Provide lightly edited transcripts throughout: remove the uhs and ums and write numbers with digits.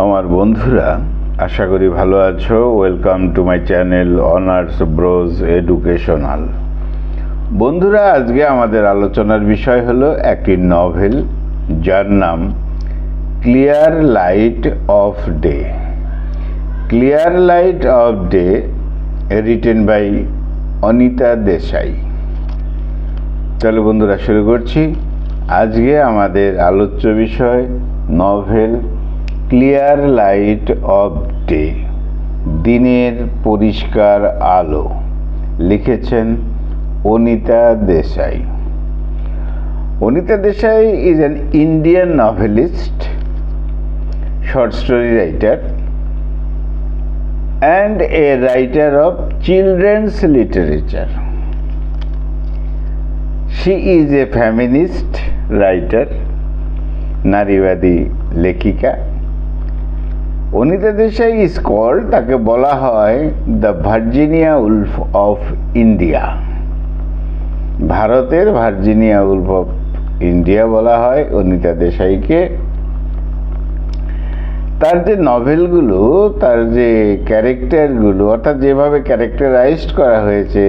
আমার বন্ধুরা, আশা করি ভালো আছো। Welcome to my channel honours Broz educational. বন্ধুরা, আজকে আমাদের আলোচনার বিষয় হলো একটি নভেল যার নাম clear light of day. Clear light of day written by Anita Desai. চলো বন্ধুরা, শুরু করছি। আজকে আমাদের আলোচ্য বিষয় novel clear light of day, দিনের পরিষ্কার আলো। লিখেছেন Anita Desai. Anita Desai is an Indian novelist, short story writer and a writer of children's literature. She is a feminist writer, নারীবাদী লেখিকা। অনিতা দেশাই ইজ কল্ড, তাকে বলা হয় the Virginia Wolf of India. ভারতের ভার্জিনিয়া উলফ অফ ইন্ডিয়া বলা হয় অনিতা দেশাইকে। তার যে নভেলগুলো, তার যে ক্যারেক্টারগুলো, অর্থাৎ যেভাবে ক্যারেক্টারাইজড করা হয়েছে,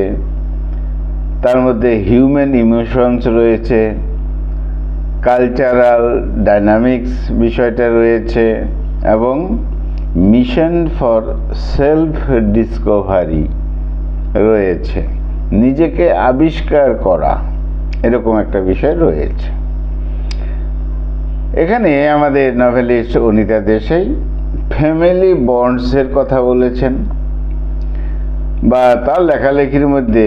তার মধ্যে হিউম্যান ইমোশনস রয়েছে, কালচারাল ডাইনামিক্স বিষয়টা রয়েছে, এবং মিশন ফর সেলফ ডিসকভারি রয়েছে, নিজেকে আবিষ্কার করা, এরকম একটা বিষয় রয়েছে। এখানে আমাদের নভেলিস্ট অনিতা দেশাই ফ্যামিলি বন্ডসের কথা বলেছেন, বা তার লেখালেখির মধ্যে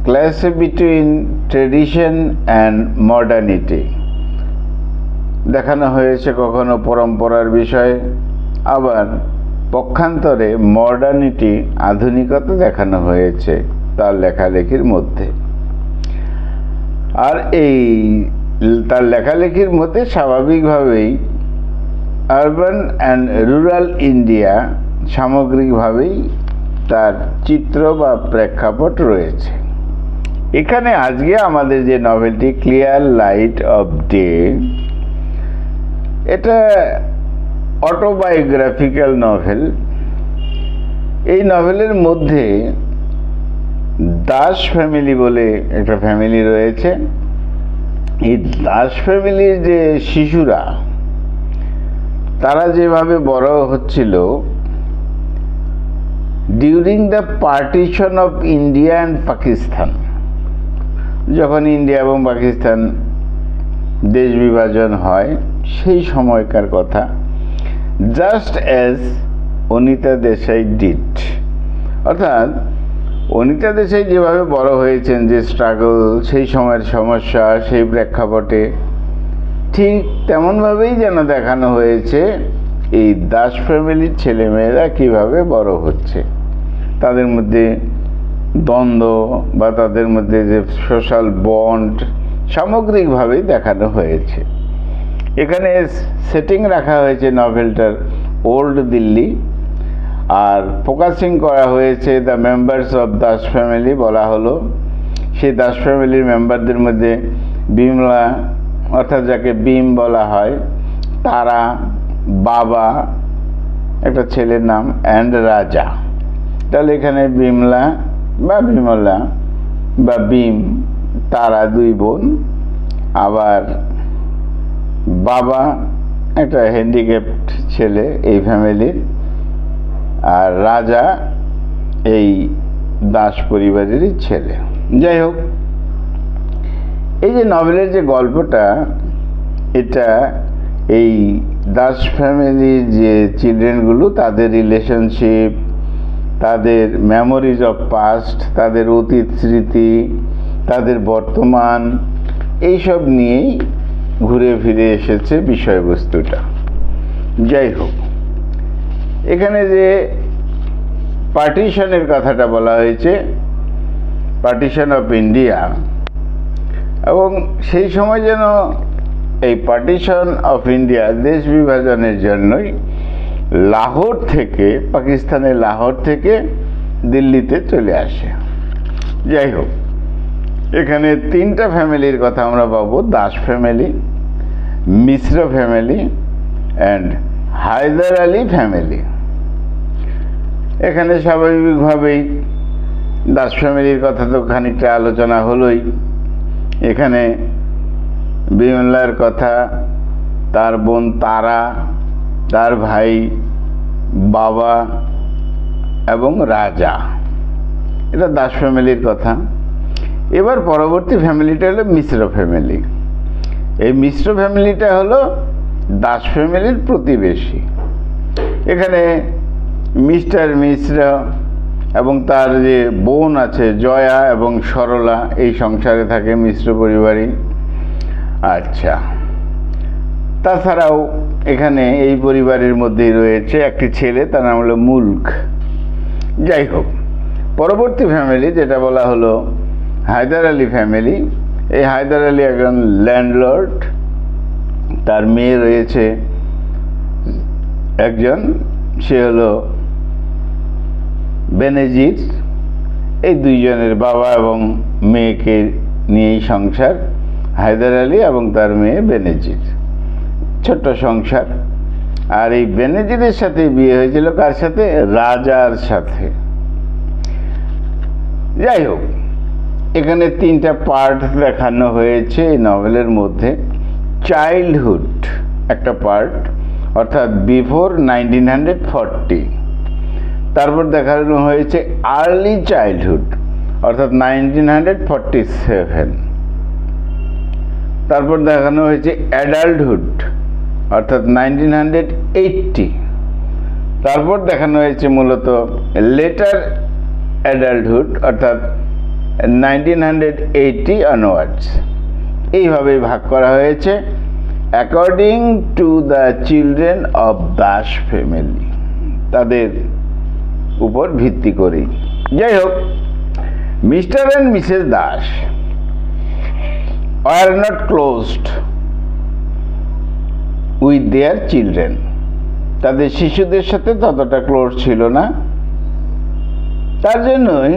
clash between tradition and modernity দেখানো হয়েছে, কখনো পরম্পরার বিষয়ে, আবার পক্ষান্তরে মডার্নিটি, আধুনিকতা দেখানো হয়েছে তার লেখালেখির মধ্যে। আর এই তার লেখালেখির মধ্যে স্বাভাবিকভাবেই আরবান অ্যান্ড রুরাল ইন্ডিয়া সামগ্রিকভাবেই তার চিত্র বা প্রেক্ষাপট রয়েছে। এখানে আজকে আমাদের যে নভেলটি ক্লিয়ার লাইট অফ ডে, এটা অটোবায়োগ্রাফিক্যাল নভেল। এই নভেলের মধ্যে দাস ফ্যামিলি বলে একটা ফ্যামিলি রয়েছে। এই দাস ফ্যামিলির যে শিশুরা, তারা যেভাবে বড় হচ্ছিল during the partition of India and Pakistan, যখন ইন্ডিয়া এবং পাকিস্তান দেশ বিভাজন হয়, সেই সময়কার কথা। Just as Anita Desai did, অর্থাৎ অনিতা দেশাই যেভাবে বড় হয়েছেন, যে স্ট্রাগল, সেই সময়ের সমস্যা, সেই প্রেক্ষাপটে ঠিক তেমনভাবেই যেন দেখানো হয়েছে এই দাস ফ্যামিলির ছেলেমেয়েরা কিভাবে বড় হচ্ছে, তাদের মধ্যে দ্বন্দ্ব বা তাদের মধ্যে যে সোশ্যাল বন্ড সামগ্রিকভাবেই দেখানো হয়েছে। এখানে সেটিং রাখা হয়েছে নভেলটার ওল্ড দিল্লি, আর ফোকাসিং করা হয়েছে the members of Das family. বলা হলো সেই দাস ফ্যামিলির মেম্বারদের মধ্যে বিমলা, অর্থাৎ যাকে বিম বলা হয়, তারা, বাবা, একটা ছেলের নাম, অ্যান্ড রাজা। তাহলে এখানে বিমলা বা বিমলা বা বিম, তারা দুই বোন, আবার বাবা একটা হ্যান্ডিক্যাপড ছেলে এই ফ্যামিলির, আর রাজা এই দাস পরিবারেরই ছেলে। যাই হোক, এই যে নভেলের যে গল্পটা, এটা এই দাস ফ্যামিলির যে চিলড্রেনগুলো, তাদের রিলেশনশিপ, তাদের মেমোরিজ অফ পাস্ট, তাদের অতীত স্মৃতি, তাদের বর্তমান, এইসব নিয়েই ঘুরে ফিরে এসেছে বিষয়বস্তুটা। যাই হোক, এখানে যে পার্টিশনের কথাটা বলা হয়েছে, পার্টিশন অফ ইন্ডিয়া, এবং সেই সময় যেন এই পার্টিশন অফ ইন্ডিয়া, দেশ বিভাজনের জন্যই লাহোর থেকে, পাকিস্তানের লাহোর থেকে দিল্লিতে চলে আসে। যাই হোক, এখানে তিনটা ফ্যামিলির কথা আমরা পাবো: Das family, Mishra family and Haidar Ali family. এখানে স্বাভাবিকভাবেই দাস ফ্যামিলির কথা তো খানিকটা আলোচনা হলোই। এখানে বিমলার কথা, তার বোন তারা, তার ভাই বাবা এবং রাজা, এটা দাস ফ্যামিলির কথা। এবার পরবর্তী ফ্যামিলিটা হলো মিশ্র ফ্যামিলি। এই মিশ্র ফ্যামিলিটা হলো দাস ফ্যামিলির প্রতিবেশী। এখানে মিস্টার মিশ্র এবং তার যে বোন আছে জয়া এবং সরলা, এই সংসারে থাকে মিশ্র পরিবারই। আচ্ছা, তাছাড়াও এখানে এই পরিবারের মধ্যেই রয়েছে একটি ছেলে, তার নাম হলো মুল্ক। যাই হোক, পরবর্তী ফ্যামিলি যেটা বলা হলো হায়দার আলী ফ্যামিলি। এই হায়দার আলী একজন ল্যান্ডলর্ড, তার মেয়ে রয়েছে একজন, সে হলো বেনজির। এই দুইজনের বাবা এবং মেয়েকে নিয়েই সংসার হায়দার আলী এবং তার মেয়ে বেনজির, ছোট্ট সংসার। আর এই বেনজিরের সাথে বিয়ে হয়েছিল কার সাথে? রাজার সাথে। যাই হোক, এখানে তিনটা পার্ট দেখানো হয়েছে এই নভেলের মধ্যে। চাইল্ডহুড একটা পার্ট, অর্থাৎ বিফোর 1940। তারপর দেখানো হয়েছে আর্লি চাইল্ডহুড, অর্থাৎ 1947। তারপর দেখানো হয়েছে অ্যাডাল্টহুড, অর্থাৎ 1980। তারপর দেখানো হয়েছে মূলত লেটার অ্যাডাল্টহুড, অর্থাৎ 1980 অনওয়ার্ডস। এইভাবেই ভাগ করা হয়েছে according to the children of Das family, তাদের উপর ভিত্তি করেই। যাই হোক, mister and Mrs Das were not closed with their children, তাদের শিশুদের সাথে ততটা ক্লোজ ছিল না। তার জন্যই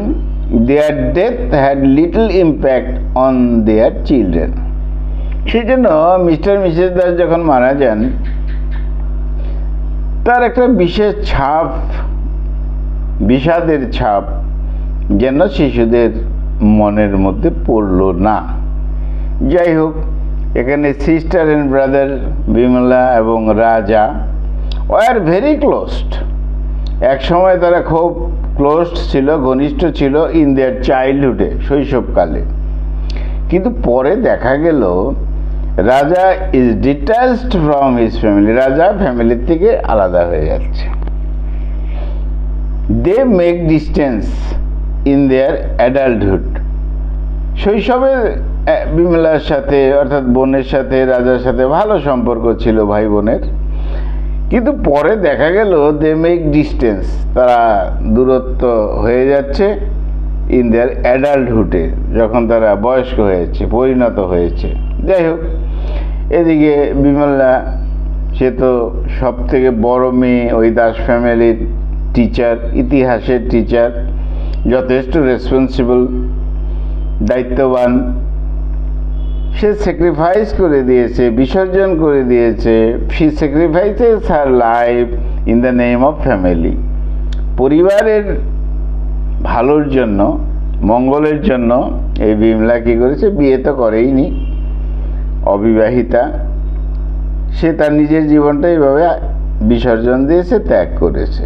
their death had little impact on their children. সেই জন্য মিস্টার মিসেস দাস যখন মারা যান, তার একটা বিশেষ ছাপ, বিষাদের ছাপ যেন শিশুদের মনের মধ্যে পড়ল না। যাই হোক, এখানে সিস্টার অ্যান্ড ব্রাদার বিমলা এবং রাজা ওয়ার ভেরি ক্লোজড। এক সময় তারা খুব ক্লোজড ছিল, ঘনিষ্ঠ ছিল ইন দেয়ার চাইল্ডহুডে, শৈশবকালে। কিন্তু পরে দেখা গেল Raja is detached from his family, Raja ফ্যামিলির থেকে আলাদা হয়ে যাচ্ছে। They make distance in their adulthood. শৈশবে বিমলার সাথে, অর্থাৎ বোনের সাথে, রাজার সাথে ভালো সম্পর্ক ছিল ভাই বোনের, কিন্তু পরে দেখা গেল দে মেক ডিস্টেন্স, তারা দূরত্ব হয়ে যাচ্ছে ইন দেয়ার অ্যাডাল্টহুডে, যখন তারা বয়স্ক হয়েছে, পরিণত হয়েছে। যাই হোক, এদিকে বিমলা, সে তো সব থেকে বড় মেয়ে ওই দাস ফ্যামিলির, টিচার, ইতিহাসের টিচার, যথেষ্ট রেসপন্সিবল, দায়িত্ববান। সে স্যাক্রিফাইস করে দিয়েছে, বিসর্জন করে দিয়েছে। She sacrifices her life in the name of family. পরিবারের ভালোর জন্য, মঙ্গলের জন্য এই বিমলা কী করেছে? বিয়ে তো করেইনি, অবিবাহিতা। সে তার নিজের জীবনটা এইভাবে বিসর্জন দিয়েছে, ত্যাগ করেছে।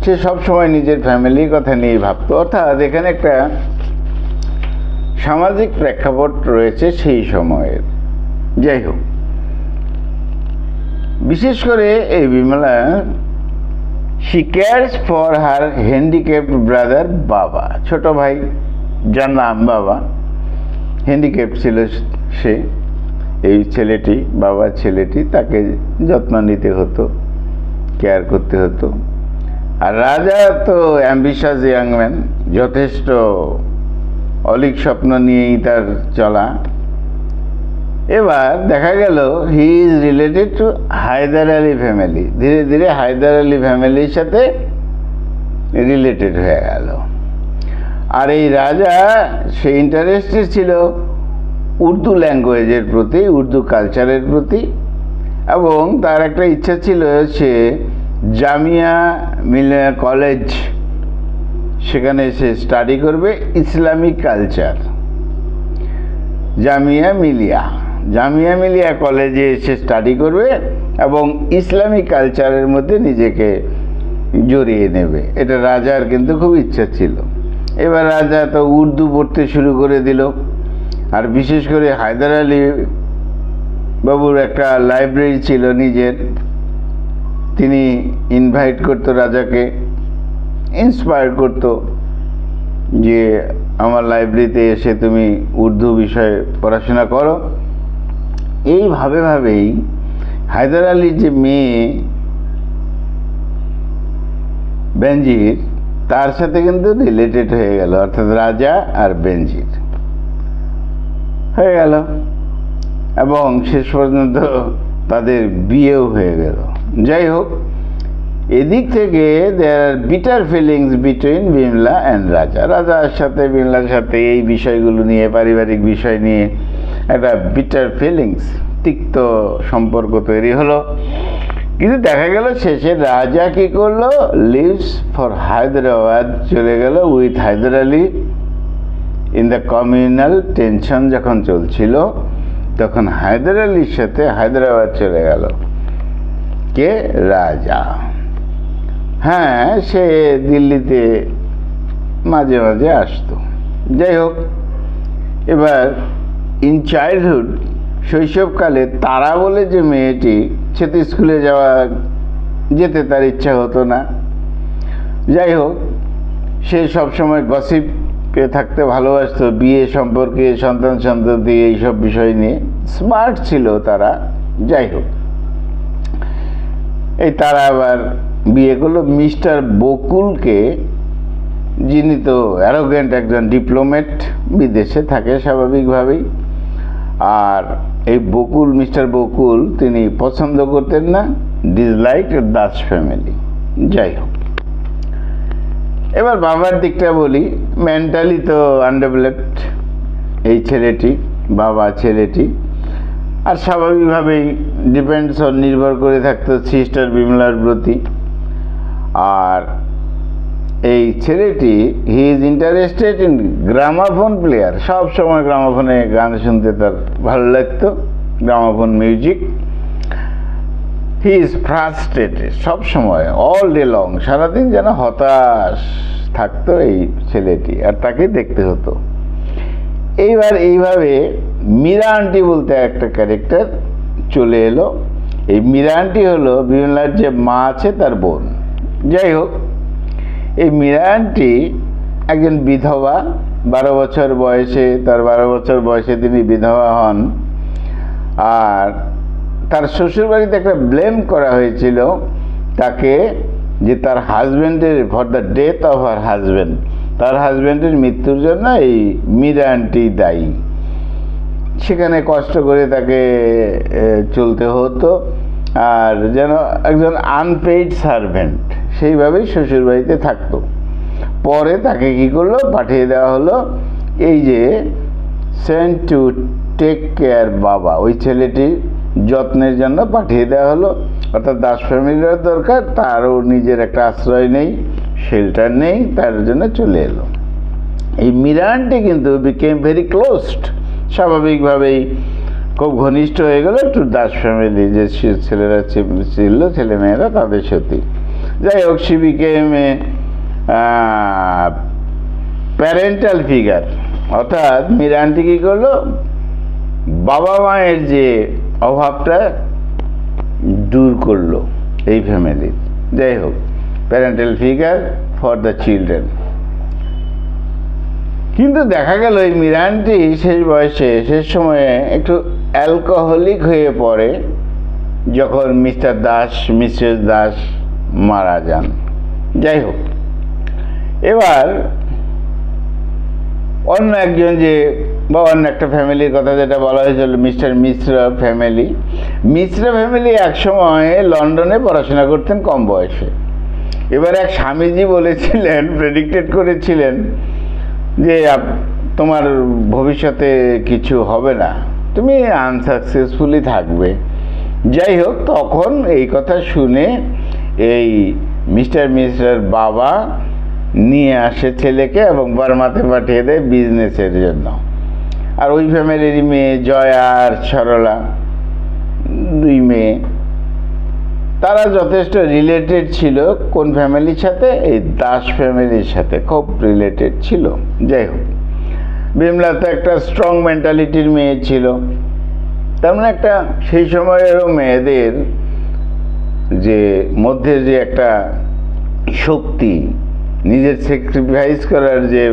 সে সবসময় নিজের ফ্যামিলির কথা নিয়েই ভাবত। অর্থাৎ এখানে একটা সামাজিক প্রেক্ষাপট রয়েছে সেই সময়ের। যাই হোক, বিশেষ করে এই Bimala, she cares for her handicapped brother বাবা, ছোট ভাই যার নাম বাবা, হ্যান্ডিক্যাপ্ট ছিল সে, এই ছেলেটি, বাবার ছেলেটি, তাকে যত্ন নিতে হতো, কেয়ার করতে হতো। আর রাজা তো অ্যাম্বিশাস ইয়াং ম্যান, যথেষ্ট অলিক স্বপ্ন নিয়েই তার চলা। এবার দেখা গেল he is related to Haidar Ali family. ধীরে ধীরে হায়দার আলী ফ্যামিলির সাথে রিলেটেড হয়ে গেল। আর এই রাজা, সে ইন্টারেস্টেড ছিল উর্দু ল্যাঙ্গুয়েজের প্রতি, উর্দু কালচারের প্রতি। এবং তার একটা ইচ্ছা ছিল সে জামিয়া মিলিয়া কলেজ, সেখানে সে স্টাডি করবে ইসলামিক কালচার। জামিয়া মিলিয়া কলেজে সে স্টাডি করবে এবং ইসলামিক কালচারের মধ্যে নিজেকে জড়িয়ে নেবে। এটা রাজার কিন্তু খুব ইচ্ছা ছিল। এবার রাজা তো উর্দু পড়তে শুরু করে দিল, আর বিশেষ করে হায়দার আলী বাবুর একটা লাইব্রেরি ছিল নিজের। তিনি ইনভাইট করতো রাজাকে, ইন্সপায়ার করতো যে আমার লাইব্রেরিতে এসে তুমি উর্দু বিষয়ে পড়াশোনা করো। ভাবেই হায়দার আলীর যে মেয়ে বেনজির, তার সাথে কিন্তু রিলেটেড হয়ে গেল, অর্থাৎ রাজা আর বেনজির হয়ে গেল এবং শেষ পর্যন্ত তাদের বিয়েও হয়ে গেল। যাই হোক, এদিক থেকে there are bitter feelings between Bimala and Raja. রাজার সাথে বিমলার সাথে এই বিষয়গুলো নিয়ে, পারিবারিক বিষয় নিয়ে একটা বিটার ফিলিংস, তিক্ত সম্পর্ক তৈরি হলো। কিন্তু দেখা গেল শেষে রাজা কি করলো, লিভস ফর হায়দ্রাবাদ চলে গেল with Haidar Ali. In the communal tension যখন চলছিল, তখন হায়দার আলীর সাথে হায়দ্রাবাদ চলে গেল কে, রাজা। হ্যাঁ, সে দিল্লিতে মাঝে মাঝে আসতো। যাই হোক, এবার ইন চাইল্ডহুড, শৈশবকালে তারা বলে যে মেয়েটি, সে তো স্কুলে যেতে তার ইচ্ছা হতো না। যাই হোক, সে সবসময় গসিপে থাকতে ভালোবাসতো, বিয়ে সম্পর্কে, সন্তান সন্ততি, এইসব বিষয় নিয়ে স্মার্ট ছিল তারা। যাই হোক, এই তারা আবার বিয়ে করলো মিস্টার বকুলকে, যিনি তো অ্যারোগেন্ট একজন ডিপ্লোম্যাট, বিদেশে থাকে স্বাভাবিকভাবেই। আর এই বকুল, মিস্টার বকুল, তিনি পছন্দ করতেন না, ডিসলাইক দাস ফ্যামিলি। যাই হোক, এবার বাবার দিকটা বলি। মেন্টালি তো আনডেভেলপড এই ছেলেটি, বাবা ছেলেটি, আর স্বাভাবিকভাবেই ডিপেন্ডস অন, নির্ভর করে থাকতো সিস্টার বিমলার প্রতি। আর এই ছেলেটি, he is interested in gramophone player, সব সময় গ্রামাফোনে গান শুনতে তার ভালো লাগতো, gramophone music. He is frustrated, সব সময়, অল ডে লং, সারাদিন যেন হতাশ থাকতো এই ছেলেটি, আর তাকে দেখতে হতো। এইভাবে মীরা আন্টি বলতে একটা ক্যারেক্টার চলে এলো। এই মীরা আন্টি হলো বিমলার যে মা আছে তার বোন। যাই হোক, এই মীরা আন্টি একজন বিধবা, 12 বছর বয়সে, তার 12 বছর বয়সে তিনি বিধবা হন। আর তার শ্বশুরবাড়িতে একটা ব্লেম করা হয়েছিল তাকে, যে তার হাজব্যান্ডের, for the death of her husband, তার হাজব্যান্ডের মৃত্যুর জন্য এই মীরা আন্টি দায়ী। সেখানে কষ্ট করে তাকে চলতে হতো, আর যেন একজন আনপেইড সার্ভেন্ট সেইভাবেই শ্বশুরবাড়িতে থাকতো। পরে তাকে কি করলো, পাঠিয়ে দেওয়া হলো এই যে সেন্ট টু টেক কেয়ার বাবা, ওই ছেলেটির যত্নের জন্য পাঠিয়ে দেওয়া হলো। অর্থাৎ দাস ফ্যামিলির দরকার, তারও নিজের একটা আশ্রয় নেই, শেল্টার নেই, তার জন্য চলে এলো। এই মীরা আন্টি কিন্তু বিকেম ভেরি ক্লোজড, স্বাভাবিকভাবেই খুব ঘনিষ্ঠ হয়ে গেল একটু দাস ফ্যামিলি, যে ছেলেরা ছিল, ছেলেমেয়েরা, তাদের সাথে। যাই হোক, সি বিকেম এ প্যারেন্টাল ফিগার, অর্থাৎ মীরা আন্টি কী করলো, বাবা মায়ের যে অভাবটা দূর করলো এই ফ্যামিলির। যাই হোক, parental figure for the children. কিন্তু দেখা গেল এই মীরা আন্টি শেষ বয়সে, শেষ সময়ে একটু অ্যালকোহলিক হয়ে পড়ে যখন মিস্টার দাস, মিসেস দাস মারা যান। যাই হোক, এবার অন্য একজন যে, বা অন্য একটা ফ্যামিলির কথা যেটা বলা হয়েছিল, মিস্টার মিশ্র ফ্যামিলি। মিশ্র ফ্যামিলি একসময় লন্ডনে পড়াশোনা করতেন কম বয়সে। এবার এক স্বামীজি বলেছিলেন, প্রেডিক্টেড করেছিলেন যে তোমার ভবিষ্যতে কিছু হবে না, তুমি আনসাকসেসফুলি থাকবে। যাই হোক, তখন এই কথা শুনে এই মিস্টার বাবা নিয়ে আসে ছেলেকে এবং বার্মাতে পাঠিয়ে দেয় বিজনেসের জন্য। আর ওই ফ্যামিলির মেয়ে জয়া আর সরলা, দুই মেয়ে, তারা যথেষ্ট রিলেটেড ছিল কোন ফ্যামিলির সাথে? এই দাস ফ্যামিলির সাথে খুব রিলেটেড ছিল। যাই হোক, বিমলা তো একটা স্ট্রং মেন্টালিটির মেয়ে ছিল। তার মানে একটা সেই সময়েরও মেয়েদের যে মধ্যে যে একটা শক্তি, নিজের স্যাক্রিফাইস করার যে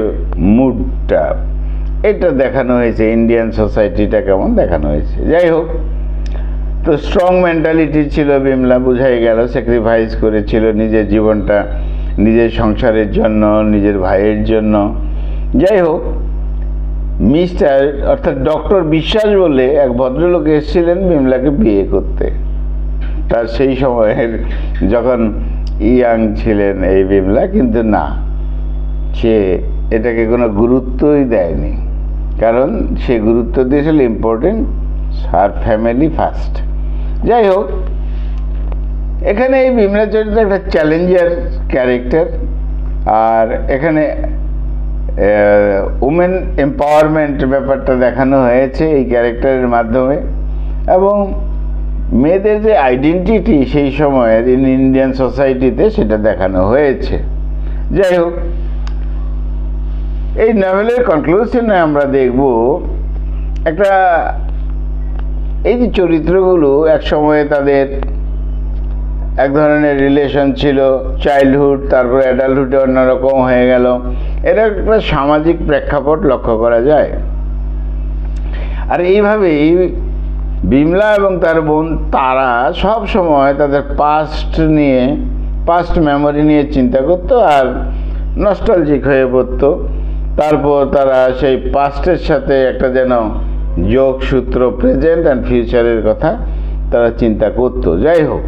মুডটা, এটা দেখানো হয়েছে। ইন্ডিয়ান সোসাইটিটা কেমন দেখানো হয়েছে। যাই হোক, তো স্ট্রং মেন্টালিটি ছিল বিমলা, বুঝাই গেল। স্যাক্রিফাইস করেছিল নিজের জীবনটা নিজের সংসারের জন্য, নিজের ভাইয়ের জন্য। যাই হোক, মিস্টার অর্থাৎ ডক্টর বিশ্বাস বলে এক ভদ্রলোক এসেছিলেন বিমলাকে বিয়ে করতে। তার সেই সময়ের যখন ইয়াং ছিলেন এই বিমলা, কিন্তু না, সে এটাকে কোনো গুরুত্বই দেয়নি। কারণ সে গুরুত্ব দিয়েছিল ইম্পর্টেন্ট আর ফ্যামিলি ফার্স্ট। যাই হোক, এখানে এই বিমলা চরিত্র একটা চ্যালেঞ্জার ক্যারেক্টার। আর এখানে উমেন এম্পাওয়ারমেন্ট ব্যাপারটা দেখানো হয়েছে এই ক্যারেক্টারের মাধ্যমে, এবং মেয়েদের যে আইডেন্টিটি সেই সময়ের ইন্ডিয়ান সোসাইটিতে সেটা দেখানো হয়েছে। যাই হোক, এই নভেলের কনক্লুশনে আমরা দেখব একটা, এই যে চরিত্রগুলো এক সময়ে তাদের এক ধরনের রিলেশন ছিল, চাইল্ডহুড, তারপরে অ্যাডাল্টহুডে অন্যরকম হয়ে গেল। এটা একটা সামাজিক প্রেক্ষাপট লক্ষ্য করা যায়। আর এইভাবেই বিমলা এবং তার বোন তারা সব সময় তাদের পাস্ট মেমোরি নিয়ে চিন্তা করতো আর নস্টালজিক হয়ে পড়তো। তারপর তারা সেই পাস্টের সাথে একটা যেন যোগসূত্র, প্রেজেন্ট অ্যান্ড ফিউচারের কথা তারা চিন্তা করতো। যাই হোক,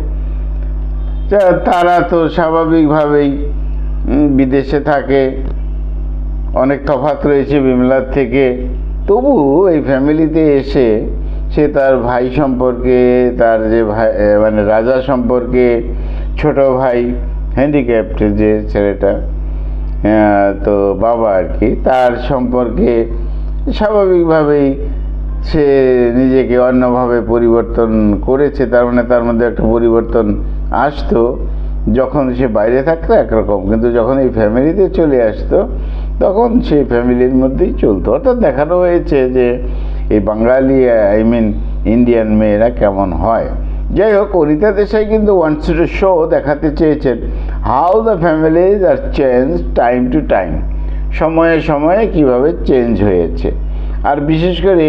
তারা তো স্বাভাবিকভাবেই বিদেশে থাকে, অনেক তফাৎ রয়েছে বিমলার থেকে। তবু এই ফ্যামিলিতে এসে সে তার ভাই সম্পর্কে, তার যে ভাই মানে রাজা সম্পর্কে, ছোট ভাই হ্যান্ডিক্যাপ্ট যে ছেলেটা, তো বাবা আর কি, তার সম্পর্কে স্বাভাবিকভাবেই সে নিজেকে অন্যভাবে পরিবর্তন করেছে। তার মানে তার মধ্যে একটা পরিবর্তন আসতো। যখন সে বাইরে থাকতো একরকম, কিন্তু যখন এই ফ্যামিলিতে চলে আসতো তখন সেই ফ্যামিলির মধ্যেই চলতো। অর্থাৎ দেখানো হয়েছে যে এই বাঙালি ইন্ডিয়ান মেয়েরা কেমন হয়। যাই হোক, অনিতা দেশাই কিন্তু ওয়ান্টস টু শো দেখাতে চেয়েছেন how the families are change time to time, সময়ে সময়ে কীভাবে চেঞ্জ হয়েছে। আর বিশেষ করে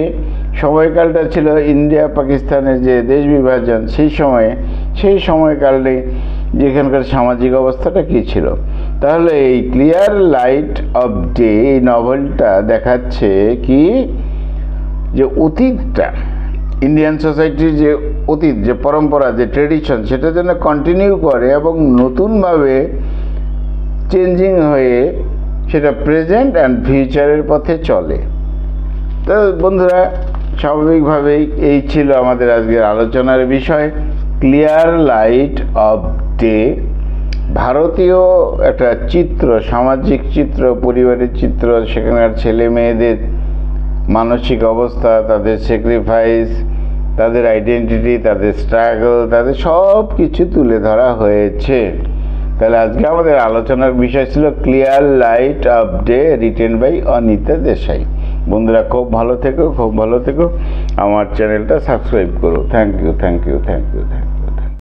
সময়কালটা ছিল ইন্ডিয়া পাকিস্তানের যে দেশ বিভাজন, সেই সময়কালে যেখানকার সামাজিক অবস্থাটা কী ছিল। তাহলে এই ক্লিয়ার লাইট অফ ডে এই নভেলটা দেখাচ্ছে কি, যে অতীতটা, ইন্ডিয়ান সোসাইটির যে অতীত, যে পরম্পরা, যে ট্রেডিশন, সেটা যেন কন্টিনিউ করে এবং নতুনভাবে চেঞ্জিং হয়ে সেটা প্রেজেন্ট অ্যান্ড ফিউচারের পথে চলে। তো বন্ধুরা, স্বাভাবিকভাবেই এই ছিল আমাদের আজকের আলোচনার বিষয়, ক্লিয়ার লাইট অফ ডে। ভারতীয় একটা চিত্র, সামাজিক চিত্র, পরিবারের চিত্র, সেখানকার ছেলে মেয়েদের মানসিক অবস্থা, তাদের স্যাক্রিফাইস, তাদের আইডেন্টিটি, তাদের স্ট্রাগল, তাদের সব কিছু তুলে ধরা হয়েছে। তাহলে আজকে আমাদের আলোচনার বিষয় ছিল clear light of day, written by Anita Desai. বন্ধুরা, খুব ভালো থেকো, খুব ভালো থেকো। আমার চ্যানেলটা সাবস্ক্রাইব করো। Thank you, thank you, thank you, thank you.